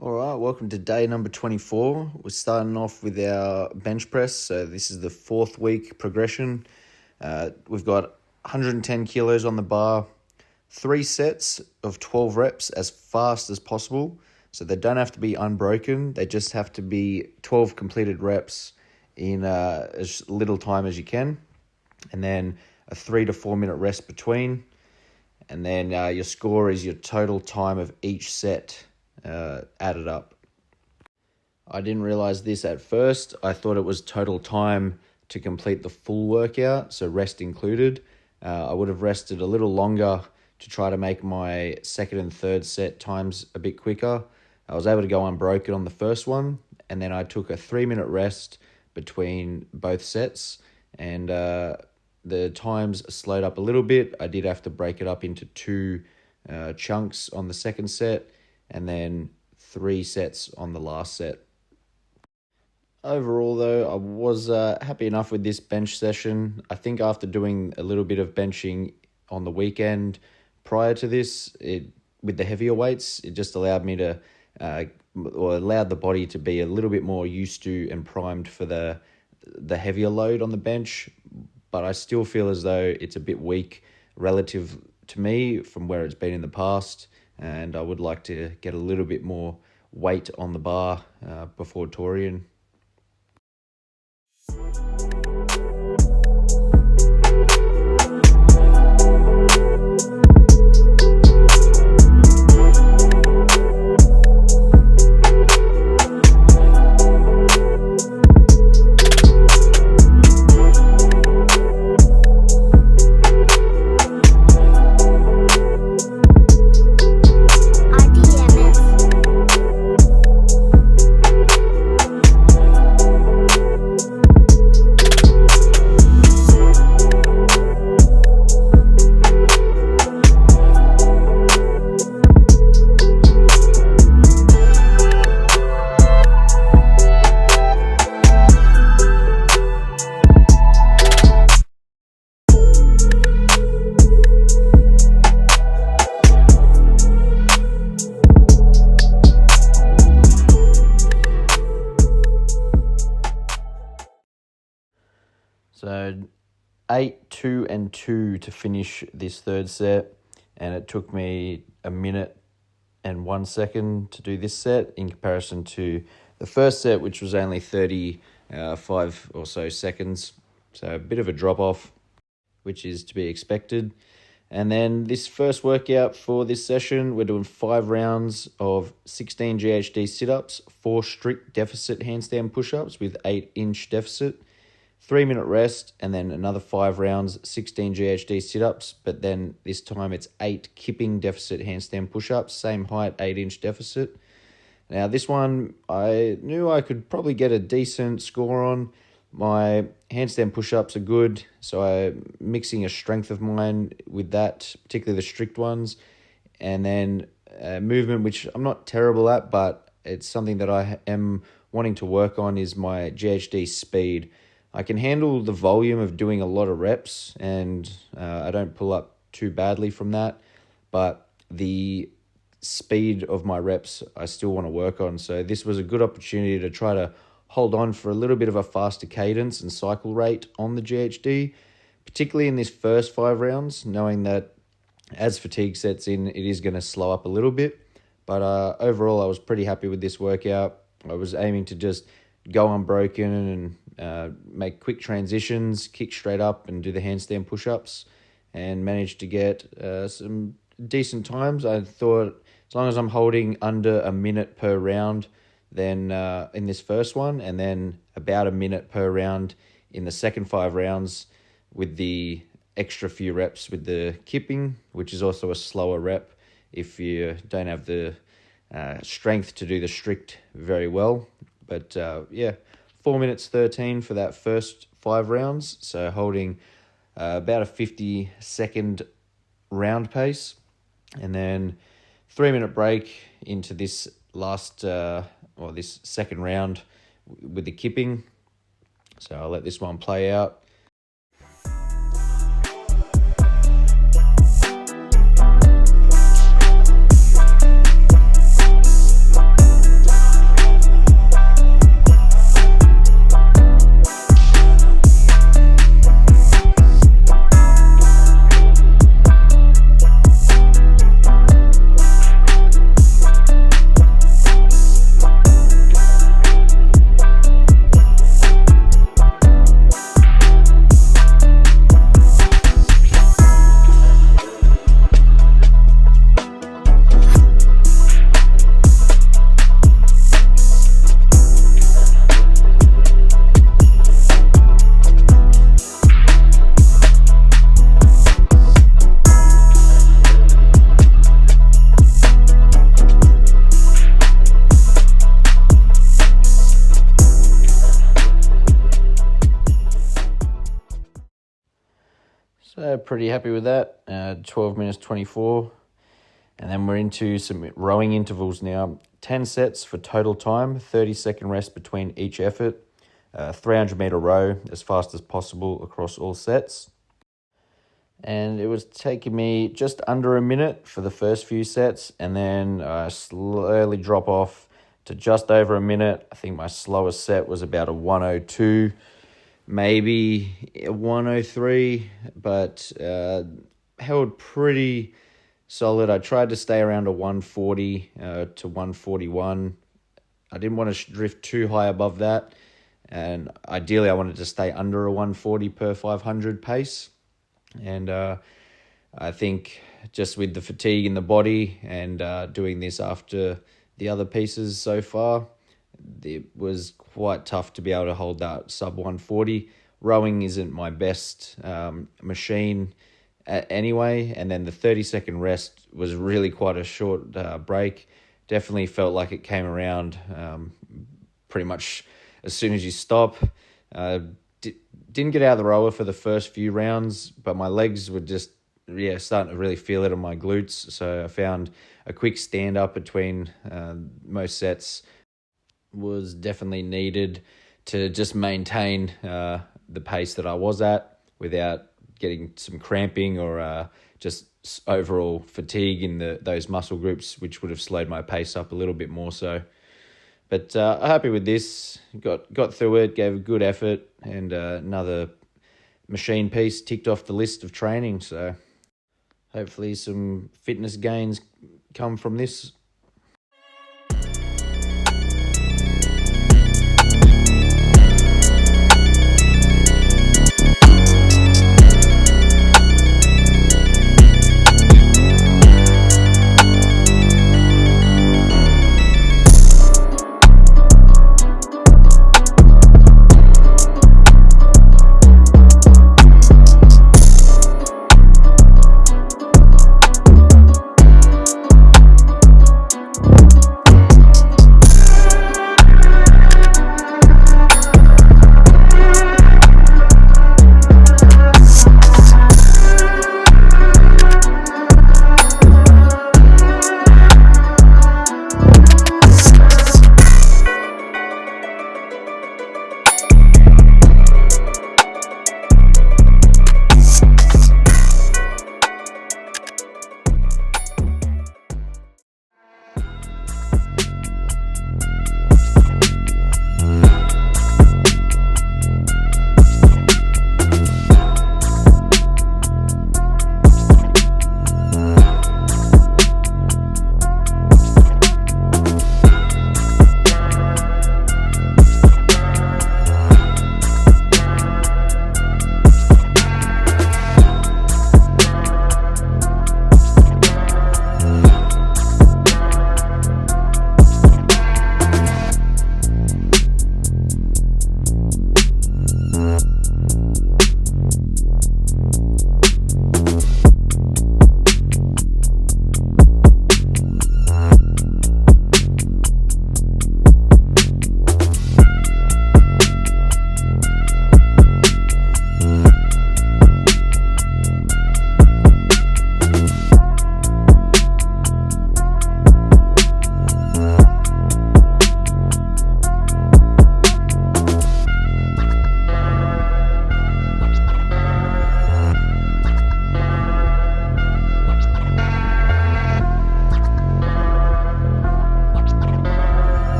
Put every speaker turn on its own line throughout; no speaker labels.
All right, welcome to day number 24. We're starting off with our bench press. So this is the 4th week progression. We've got 110 kilos on the bar, 3 sets of 12 reps as fast as possible. So they don't have to be unbroken. They just have to be 12 completed reps in as little time as you can. And then a 3 to 4 minute rest between. And then your score is your total time of each set added up. I didn't realize this at first. I thought it was total time to complete the full workout, so rest included. I would have rested a little longer to try to make my second and third set times a bit quicker. I was able to go unbroken on the first one, and then I took a 3-minute rest between both sets, and the times slowed up a little bit. I did have to break it up into 2 chunks on the second set, and then 3 sets on the last set. Overall, though, I was happy enough with this bench session. I think after doing a little bit of benching on the weekend prior to this, with the heavier weights, it just allowed me to, or allowed the body to be a little bit more used to and primed for the heavier load on the bench. But I still feel as though it's a bit weak relative to me from where it's been in the past. And I would like to get a little bit more weight on the bar before Torian. So 8, 2, and 2 to finish this third set, and it took me 1 minute and 1 second to do this set in comparison to the first set, which was only 35 or so seconds. So a bit of a drop off, which is to be expected. And then this first workout for this session, we're doing 5 rounds of 16 GHD sit-ups, 4 strict deficit handstand push-ups with 8-inch deficit, 3-minute rest, and then another 5 rounds, 16 GHD sit-ups, but then this time it's 8 kipping deficit handstand push-ups, same height, 8-inch deficit. Now this one, I knew I could probably get a decent score on. My handstand push-ups are good, so I'm mixing a strength of mine with that, particularly the strict ones, and then movement, which I'm not terrible at, but it's something that I am wanting to work on, is my GHD speed. I can handle the volume of doing a lot of reps, and I don't pull up too badly from that, but the speed of my reps I still want to work on. So this was a good opportunity to try to hold on for a little bit of a faster cadence and cycle rate on the GHD, particularly in this first 5 rounds, knowing that as fatigue sets in, it is going to slow up a little bit. But overall, I was pretty happy with this workout. I was aiming to just go unbroken and make quick transitions, kick straight up and do the handstand push-ups, and managed to get some decent times. I thought as long as I'm holding under 1 minute per round, then in this first one, and then about 1 minute per round in the second 5 rounds with the extra few reps with the kipping, which is also a slower rep if you don't have the strength to do the strict very well. But 4 minutes 13 for that first 5 rounds. So holding about a 50-second round pace. And then 3-minute break into this last, this second round with the kipping. So I'll let this one play out. pretty happy with that. 12 minutes 24. And then we're into some rowing intervals now. 10 sets for total time, 30-second rest between each effort. 300-meter row as fast as possible across all sets. And it was taking me just under a minute for the first few sets, and then I slowly drop off to just over a minute. I think my slowest set was about a 102, maybe a 103, but held pretty solid. I tried to stay around a 140 to 141. I didn't want to drift too high above that, and ideally I wanted to stay under a 140 per 500 pace. And I think just with the fatigue in the body and doing this after the other pieces so far, it was quite tough to be able to hold that sub 140. Rowing isn't my best machine anyway, and then the 30-second rest was really quite a short break. Definitely felt like it came around pretty much as soon as you stop. Didn't get out of the rower for the first few rounds, but my legs were just starting to really feel it on my glutes. So I found a quick stand up between most sets was definitely needed to just maintain the pace that I was at without getting some cramping or just overall fatigue in those muscle groups, which would have slowed my pace up a little bit more so. But happy with this. Got through it, gave a good effort, and another machine piece ticked off the list of training. So hopefully some fitness gains come from this.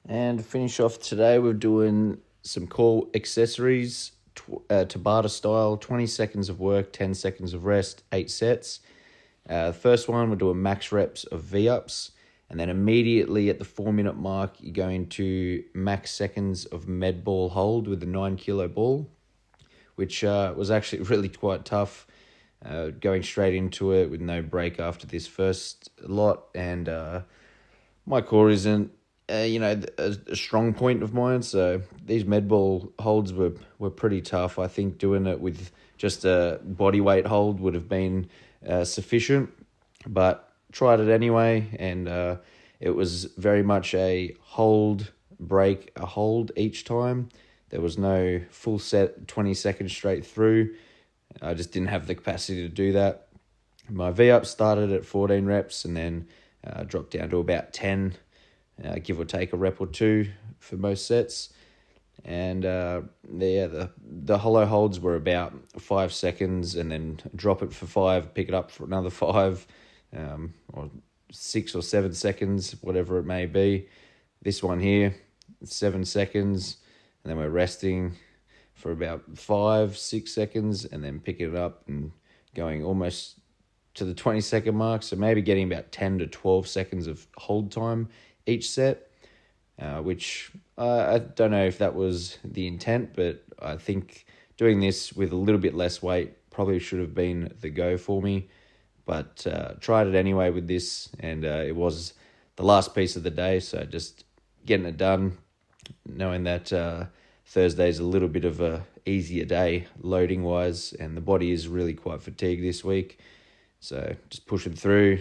And to finish off today, we're doing some core accessories, Tabata style, 20 seconds of work, 10 seconds of rest, 8 sets. The first one, we're doing max reps of V-ups. And then immediately at the 4-minute mark, you're going to max seconds of med ball hold with the 9 kilo ball, which was actually really quite tough. Going straight into it with no break after this first lot. And my core isn't a strong point of mine. So these med ball holds were pretty tough. I think doing it with just a body weight hold would have been sufficient, but tried it anyway, and it was very much a hold, break, a hold each time. There was no full set 20 seconds straight through. I just didn't have the capacity to do that. My V-up started at 14 reps and then dropped down to about 10, give or take a rep or two for most sets. And the hollow holds were about 5 seconds and then drop it for 5, pick it up for another 5, or 6 or 7 seconds, whatever it may be. This one here, 7 seconds, and then we're resting for about 5-6 seconds and then picking it up and going almost to the 20-second mark. So maybe getting about 10 to 12 seconds of hold time each set, which I don't know if that was the intent, but I think doing this with a little bit less weight probably should have been the go for me. But tried it anyway with this, and it was the last piece of the day, so just getting it done, knowing that Thursday's a little bit of a easier day loading-wise, and the body is really quite fatigued this week. So just pushing through,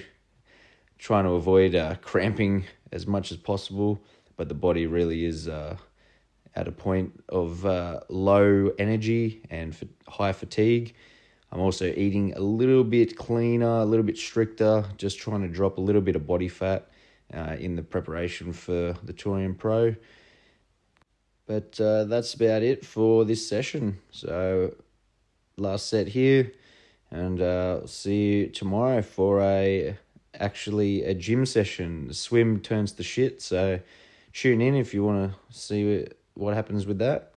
trying to avoid cramping as much as possible, but the body really is at a point of low energy and high fatigue. I'm also eating a little bit cleaner, a little bit stricter, just trying to drop a little bit of body fat in the preparation for the Torian Pro. But that's about it for this session. So last set here, and see you tomorrow for a gym session. The swim turns to shit, so tune in if you want to see what happens with that.